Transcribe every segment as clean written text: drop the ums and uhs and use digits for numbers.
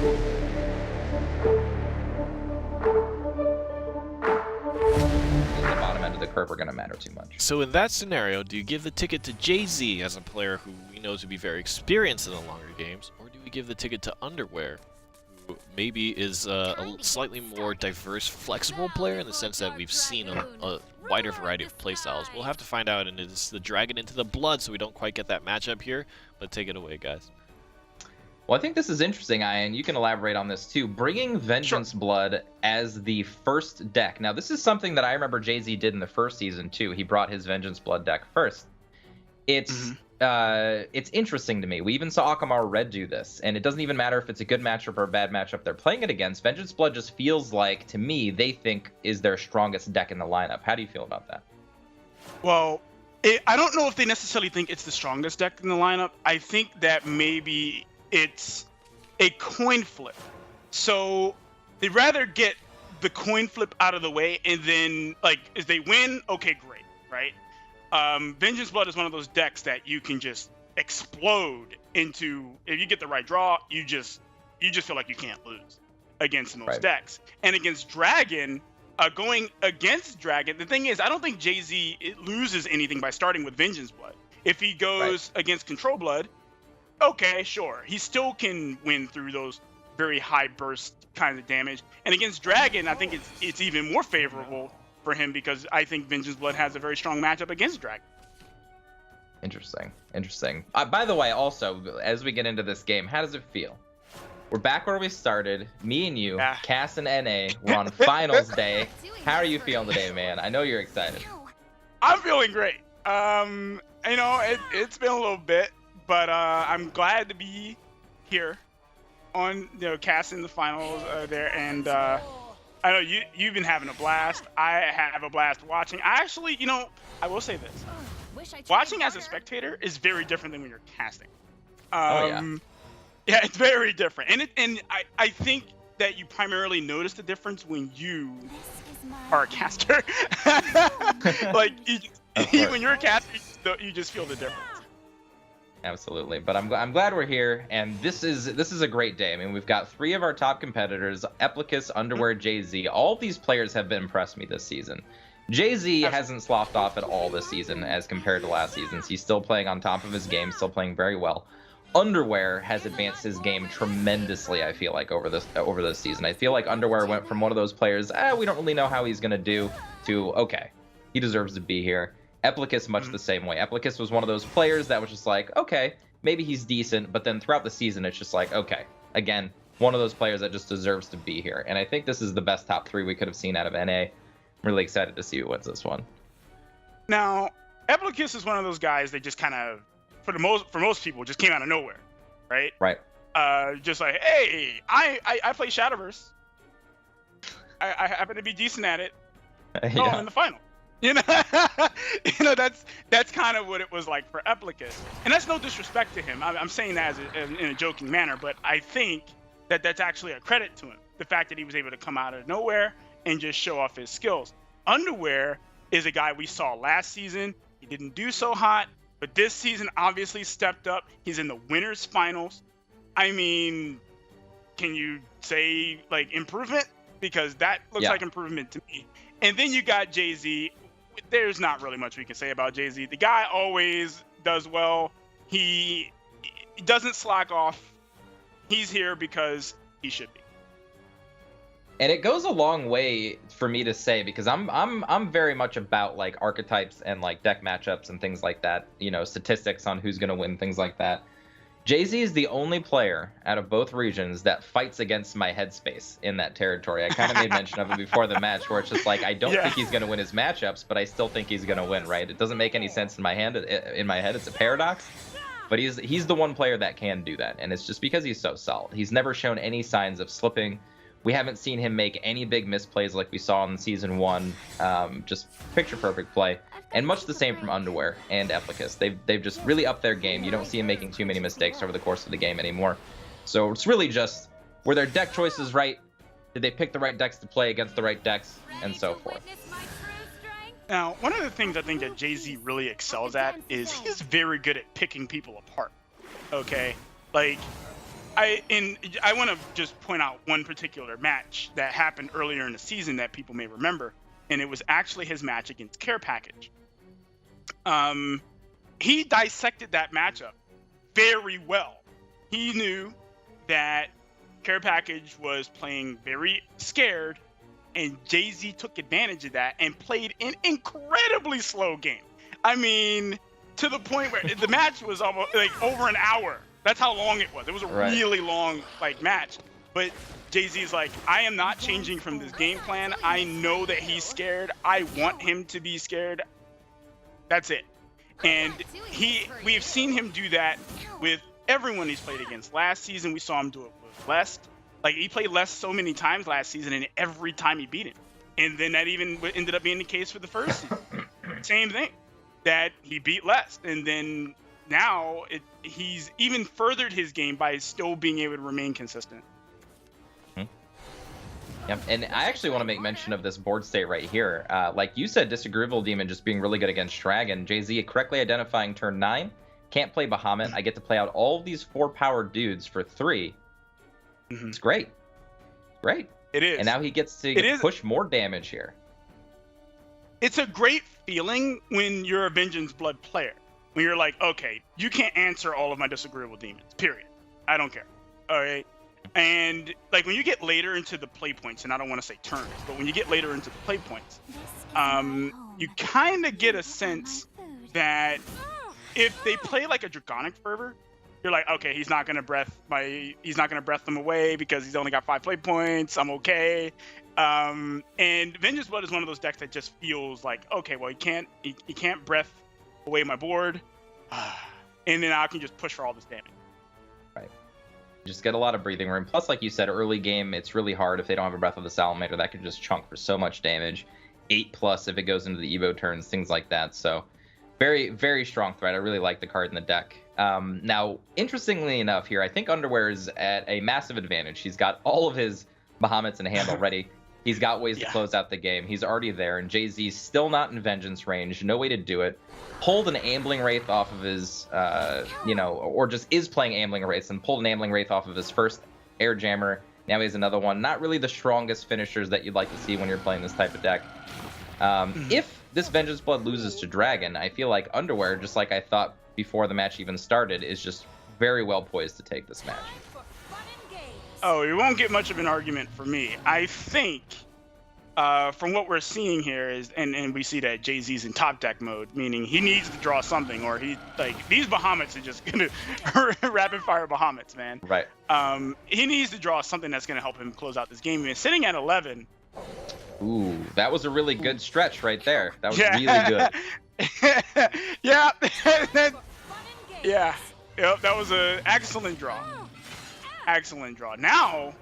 The bottom end of the curve are going to matter too much. So in that scenario, do you give the ticket to Jaze as a player who we know to be very experienced in the longer games, or do we give the ticket to Underwear, who maybe is a slightly more diverse, flexible player in the sense that we've seen a wider variety of playstyles? We'll have to find out, and it's the Dragon into the Blood, so we don't quite get that matchup here, but take it away, guys. Well, I think this is interesting, Ian. You can elaborate on this too. Bringing Vengeance Blood as the first deck. Now, this is something that I remember Jay-Z did in the first season too. He brought his Vengeance Blood deck first. It's interesting to me. We even saw Akamaru Red do this, and it doesn't even matter if it's a good matchup or a bad matchup they're playing it against. Vengeance Blood just feels like, to me, they think is their strongest deck in the lineup. How do you feel about that? Well, I don't know if they necessarily think it's the strongest deck in the lineup. I think that maybe it's a coin flip. So they'd rather get the coin flip out of the way, and then, like, if they win, okay, great, right? Vengeance Blood is one of those decks that you can just explode into. If you get the right draw, you just feel like you can't lose against those decks. And against Dragon, going against Dragon, the thing is, I don't think Jay-Z loses anything by starting with Vengeance Blood. If he goes against Control Blood, okay, sure. He still can win through those very high burst kinds of damage. And against Dragon, I think it's even more favorable for him because I think Vengeance Blood has a very strong matchup against Dragon. Interesting. By the way, also, as we get into this game, how does it feel? We're back where we started. Me and you, Cass and NA, we're on finals day. How are you feeling today, man? I know you're excited. I'm feeling great. You know, it's been a little bit, but I'm glad to be here on, Cass in the finals there, and I know you've been having a blast. I have a blast watching. I actually, I will say this: watching as a spectator is very different than when you're casting. Yeah, it's very different, and I think that you primarily notice the difference when you are a caster. Like when you're a caster, you just feel the difference. Absolutely, but I'm glad we're here, and this is a great day. I mean, we've got 3 of our top competitors: Eplicus, Underwear, Jay-Z. All of these players have been impressed me this season. Jay-Z hasn't sloughed off at all this season as compared to last season. He's still playing on top of his game, still playing very well. Underwear has advanced his game tremendously, I feel like, over this season. I feel like Underwear went from one of those players, we don't really know how he's gonna do, to okay, he deserves to be here. Eplicus much the same way. Eplicus was one of those players that was just like, okay, maybe he's decent, but then throughout the season it's just like, okay, again, one of those players that just deserves to be here. And I think this is the best top 3 we could have seen out of NA. I'm really excited to see who wins this one. Now, Eplicus is one of those guys that just kind of, for most people, just came out of nowhere, right? Right. Just like, hey, I play Shadowverse. I happen to be decent at it. Oh, I'm in the final. That's kind of what it was like for Eplicus, and that's no disrespect to him. I'm saying that in a joking manner, but I think that that's actually a credit to him. The fact that he was able to come out of nowhere and just show off his skills. Underwear is a guy we saw last season. He didn't do so hot, but this season obviously stepped up. He's in the winners finals. I mean, can you say like improvement? Because that looks like improvement to me. And then you got Jay-Z. There's not really much we can say about Jay-Z. The guy always does well. He doesn't slack off. He's here because he should be. And it goes a long way for me to say, because I'm very much about like archetypes and like deck matchups and things like that, statistics on who's going to win, things like that. Jay-Z is the only player out of both regions that fights against my headspace in that territory. I kind of made mention of it before the match, where it's just like, I don't think he's going to win his matchups, but I still think he's going to win, right? It doesn't make any sense in my head. It's a paradox, but he's the one player that can do that, and it's just because he's so solid. He's never shown any signs of slipping. We haven't seen him make any big misplays like we saw in Season 1. Just picture-perfect play. And much the same from Underwear and Eplicus. They've just really upped their game. You don't see him making too many mistakes over the course of the game anymore. So it's really just, were their deck choices right? Did they pick the right decks to play against the right decks? And so forth. Now, one of the things I think that Jay-Z really excels at is he's very good at picking people apart. Okay? Like, I want to just point out one particular match that happened earlier in the season that people may remember, and it was actually his match against Care Package. He dissected that matchup very well. He knew that Care Package was playing very scared, and Jaze took advantage of that and played an incredibly slow game. I mean, to the point where the match was almost like over an hour. That's how long it was. It was a really long match. But Jay-Z's like, I am not changing from this game plan. I know that he's scared. I want him to be scared. That's it. And we've seen him do that with everyone he's played against. Last season, we saw him do it with Lest. Like, he played Lest so many times last season, and every time he beat him. And then that even ended up being the case for the first season. Same thing. That he beat Lest. And then now he's even furthered his game by still being able to remain consistent. Yep, and I actually want to make mention of this board state right here. Like you said, Disagreeable Demon just being really good against Dragon. Jay-Z correctly identifying turn 9. Can't play Bahamut. I get to play out all of these 4-powered dudes for 3. It's great. Great. It is. And now he gets to push more damage here. It's a great feeling when you're a Vengeance Blood player. When you're like, okay, you can't answer all of my Disagreeable Demons, period. I don't care. All right? And like when you get later into the play points, and I don't want to say turns, but when you get later into the play points, you kind of get a sense that if they play like a Draconic Fervor, you're like, okay, he's not gonna breath them away because he's only got 5 play points. I'm okay. And Vengeance Blood is one of those decks that just feels like, okay, well, he can't breath away my board, and then I can just push for all this damage. Right. Just get a lot of breathing room. Plus, like you said, early game, it's really hard if they don't have a Breath of the Salamander. That could just chunk for so much damage. 8+ if it goes into the Evo turns, things like that. So very, very strong threat. I really like the card in the deck. Now, interestingly enough here, I think Underwear is at a massive advantage. He's got all of his Bahamuts in hand already. He's got ways to close out the game. He's already there, and Jay-Z's still not in Vengeance range. No way to do it. Pulled an Ambling Wraith off of his, or just is playing Ambling Wraiths, and pulled an Ambling Wraith off of his first Air Jammer. Now he has another one. Not really the strongest finishers that you'd like to see when you're playing this type of deck. If this Vengeance Blood loses to Dragon, I feel like Underwear, just like I thought before the match even started, is just very well poised to take this match. Oh, it won't get much of an argument for me. I think, from what we're seeing here is, and we see that Jay-Z's in top deck mode, meaning he needs to draw something, or these Bahamuts are just gonna rapid fire Bahamuts, man. Right. He needs to draw something that's gonna help him close out this game. And sitting at 11. Ooh, that was a really good stretch right there. That was really good. Yeah. Yep, that was an excellent draw. Excellent draw. Now,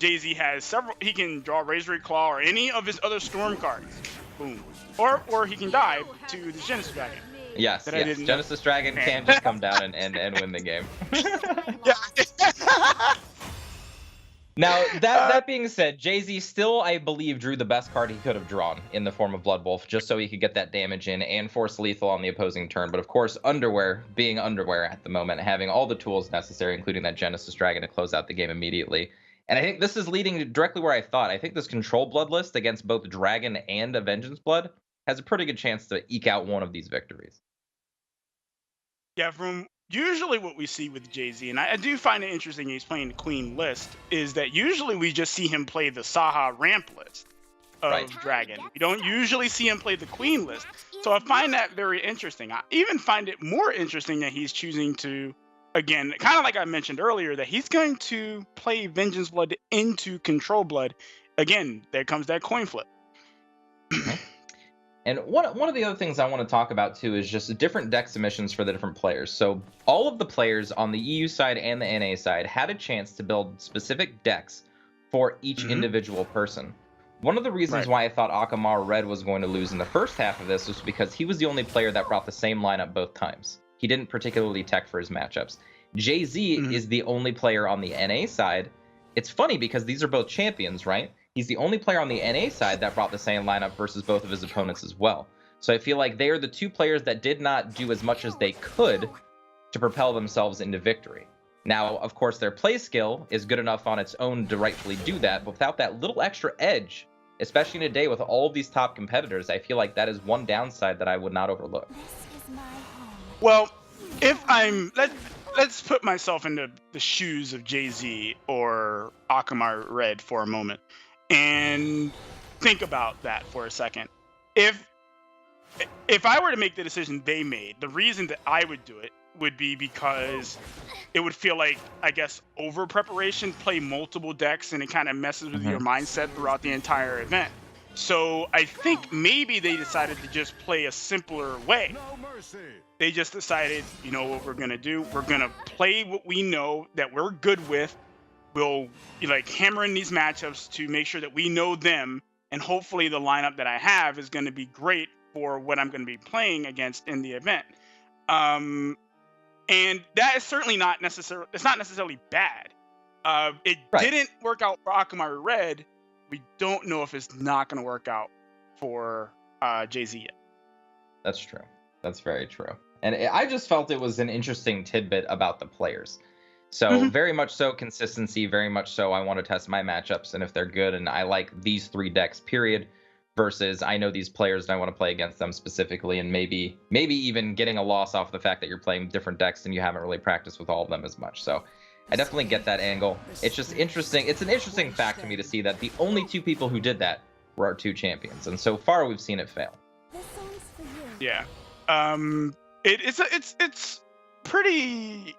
Jay-Z has several. He can draw Razor Claw or any of his other Storm cards. Boom. Or he can dive to the Genesis Dragon. Yes. Genesis Dragon can just come down and win the game. Yeah. Now, that being said, Jay-Z still, I believe, drew the best card he could have drawn in the form of Blood Wolf, just so he could get that damage in and force lethal on the opposing turn. But of course, Underwear being Underwear at the moment, having all the tools necessary, including that Genesis Dragon, to close out the game immediately. And I think this is leading directly where I thought. I think this Control Blood list against both Dragon and a Vengeance Blood has a pretty good chance to eke out one of these victories. Yeah, from usually what we see with Jay-Z, and I do find it interesting he's playing the Queen list, is that usually we just see him play the Saha ramp list of Dragon. We don't usually see him play the Queen list. So I find that very interesting. I even find it more interesting that he's choosing to, again, kind of like I mentioned earlier, that he's going to play Vengeance Blood into Control Blood. Again, there comes that coin flip. And one of the other things I want to talk about, too, is just different deck submissions for the different players. So all of the players on the EU side and the NA side had a chance to build specific decks for each individual person. One of the reasons why I thought Akamar Red was going to lose in the first half of this was because he was the only player that brought the same lineup both times. He didn't particularly tech for his matchups. Jay-Z is the only player on the NA side. It's funny because these are both champions, right? He's the only player on the NA side that brought the same lineup versus both of his opponents as well. So I feel like they are the two players that did not do as much as they could to propel themselves into victory. Now, of course, their play skill is good enough on its own to rightfully do that, but without that little extra edge, especially in a day with all of these top competitors, I feel like that is one downside that I would not overlook. Well, if let's put myself into the shoes of Jay-Z or Akamai Red for a moment and think about that for a second. If I were to make the decision they made, the reason that I would do it would be because it would feel like, I guess, over preparation, play multiple decks, and it kind of messes with your mindset throughout the entire event. So I think maybe they decided to just play a simpler way. They just decided, you know what we're gonna do? We're gonna play what we know that we're good with. We'll like hammer in these matchups to make sure that we know them, and hopefully the lineup that I have is going to be great for what I'm going to be playing against in the event. And that is certainly not necessarily, it's not necessarily bad. It didn't work out for Akamai Red. We don't know if it's not going to work out for Jay-Z yet. That's true. That's very true. And I just felt it was an interesting tidbit about the players. So very much so consistency, very much so I want to test my matchups and if they're good and I like these 3 decks, period, versus I know these players and I want to play against them specifically, and maybe even getting a loss off the fact that you're playing different decks and you haven't really practiced with all of them as much. So I definitely get that angle. It's just interesting. It's an interesting fact to me to see that the only 2 people who did that were our 2 champions. And so far we've seen it fail. Yeah. It's pretty...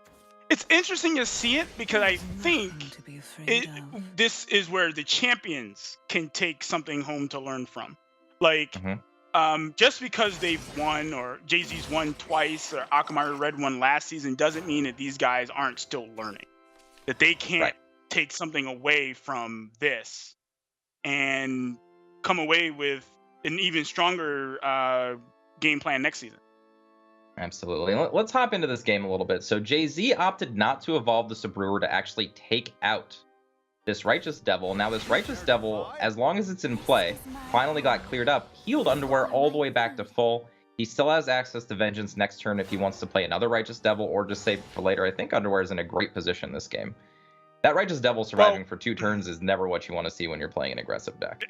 It's interesting to see it because I think this is where the champions can take something home to learn from. Like, just because they've won, or Jay-Z's won twice, or Akamai Red won last season, doesn't mean that these guys aren't still learning. That they can't take something away from this and come away with an even stronger game plan next season. Absolutely. Let's hop into this game a little bit. So Jay-Z opted not to evolve the Sabrewer to actually take out this Righteous Devil. Now this Righteous Devil, as long as it's in play, finally got cleared up, healed Underwear all the way back to full. He still has access to Vengeance next turn if he wants to play another Righteous Devil or just save it for later. I think Underwear is in a great position this game. That Righteous Devil surviving for 2 turns is never what you want to see when you're playing an aggressive deck.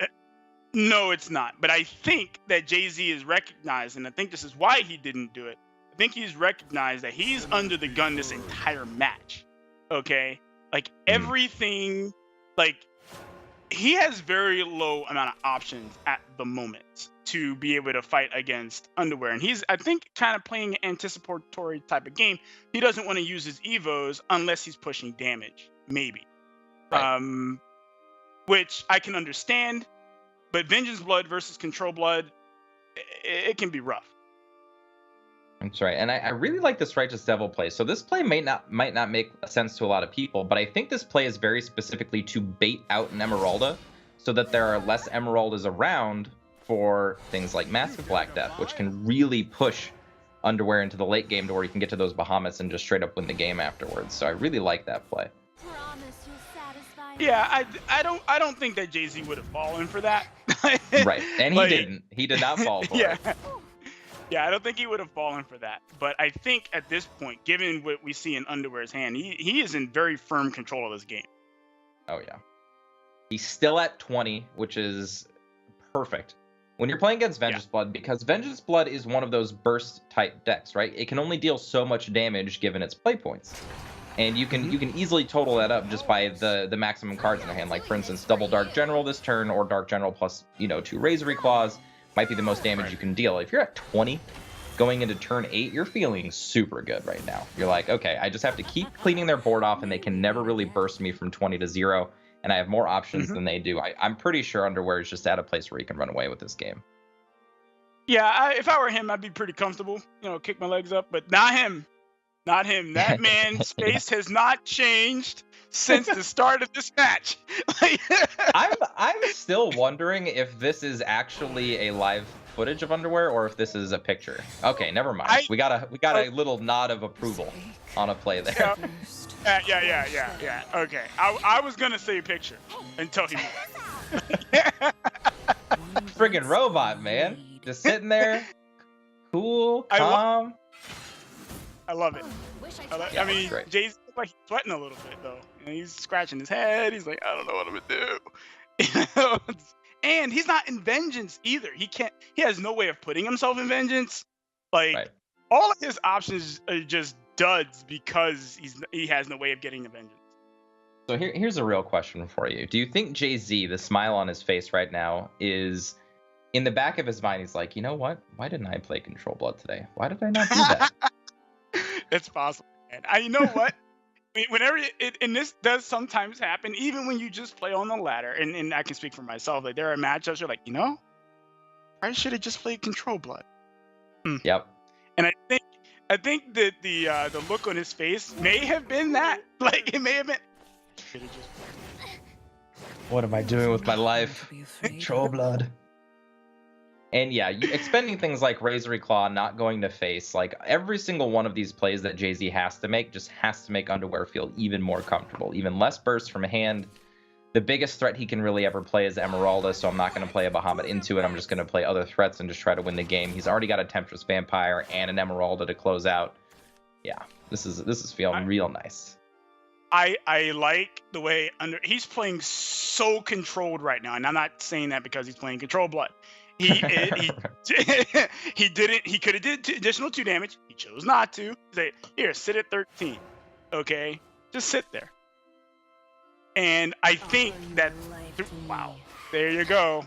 No, it's not. But I think that Jay-Z is recognized, and I think this is why he didn't do it. I think he's recognized that he's under the gun this entire match. Okay? Like, everything, like, he has very low amount of options at the moment to be able to fight against Underwear. And he's, I think, kind of playing an anticipatory type of game. He doesn't want to use his Evos unless he's pushing damage, maybe. Which I can understand. But Vengeance Blood versus Control Blood, it can be rough. That's right, and I really like this Righteous Devil play. So this play might not make sense to a lot of people, but I think this play is very specifically to bait out an Emeralda so that there are less Emeraldas around for things like Massive Black Death, which can really push Underwear into the late game to where you can get to those Bahamut's and just straight up win the game afterwards. So I really like that play. Yeah, I don't think that Jay-Z would have fallen for that. Right, and he didn't. He did not fall for it. Yeah, I don't think he would have fallen for that. But I think at this point, given what we see in Underwear's hand, he is in very firm control of this game. Oh, yeah. He's still at 20, which is perfect. When you're playing against Vengeance Blood, because Vengeance Blood is one of those burst-type decks, right? It can only deal so much damage given its play points. And you can easily total that up just by the maximum cards in their hand. Like, for instance, double Dark General this turn, or Dark General plus, 2 Razory Claws. Might be the most damage you can deal. If you're at 20 going into turn 8, you're feeling super good right now. You're like, okay, I just have to keep cleaning their board off and they can never really burst me from 20 to 0. And I have more options than they do. I'm pretty sure Underwear is just at a place where he can run away with this game. Yeah, if I were him, I'd be pretty comfortable. Kick my legs up. But not him. Not him. That man's face has not changed since the start of this match. I'm still wondering if this is actually a live footage of Underwear or if this is a picture. Okay, never mind. We got a little nod of approval on a play there. Yeah. Okay. I was gonna say picture until he Friggin' robot, man. Just sitting there, cool, calm. I love it. I mean, like he's sweating a little bit though. He's scratching his head. He's like, I don't know what I'm gonna do. You know? And he's not in vengeance either. He has no way of putting himself in vengeance. Like Right. all of his options are just duds because he has no way of getting the vengeance. So here's a real question for you. Do you think Jay-Z, the smile on his face right now, is in the back of his mind, he's like, you know what? Why didn't I play Control Blood today? Why did I not do that? It's possible, man. You know what? Whenever and this does sometimes happen, even when you just play on the ladder, and I can speak for myself, like there are matchups you're like, you know, I should have just played Control Blood. Yep. And I think that the look on his face may have been that. Like it may have been. What am I doing with my life? Control Blood. And yeah, expending things like Razor Claw, not going to face, like every single one of these plays that Jay-Z has to make just has to make Underwear feel even more comfortable, even less burst from hand. The biggest threat he can really ever play is Emeralda, so I'm not going to play a Bahamut into it. I'm just going to play other threats and just try to win the game. He's already got a Temptress Vampire and an Emeralda to close out. Yeah, this is feeling real nice. I like the way he's playing so controlled right now, and I'm not saying that because he's playing Control Blood. He didn't. He could have did additional 2 damage. He chose not to. Say, here, sit at 13. Okay, just sit there. And I think that, wow, there you go.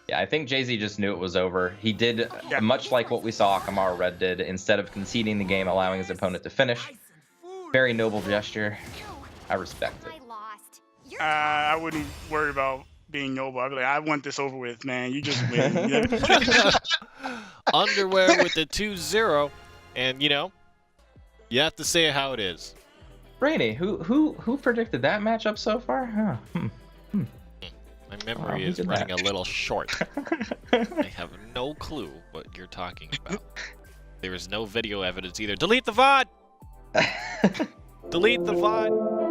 Yeah, I think Jay-Z just knew it was over. He did much like what we saw Akamaru Red did. Instead of conceding the game, allowing his opponent to finish. Very noble gesture. I respect it. I wouldn't worry about being noble. I'd be like, I want this over with, man. You just win. Underwear with the 2-0, and you know, you have to say it how it is. Brainy, who predicted that matchup so far? Huh. My memory is running a little short. I have no clue what you're talking about. There is no video evidence either. Delete the VOD! Delete the VOD!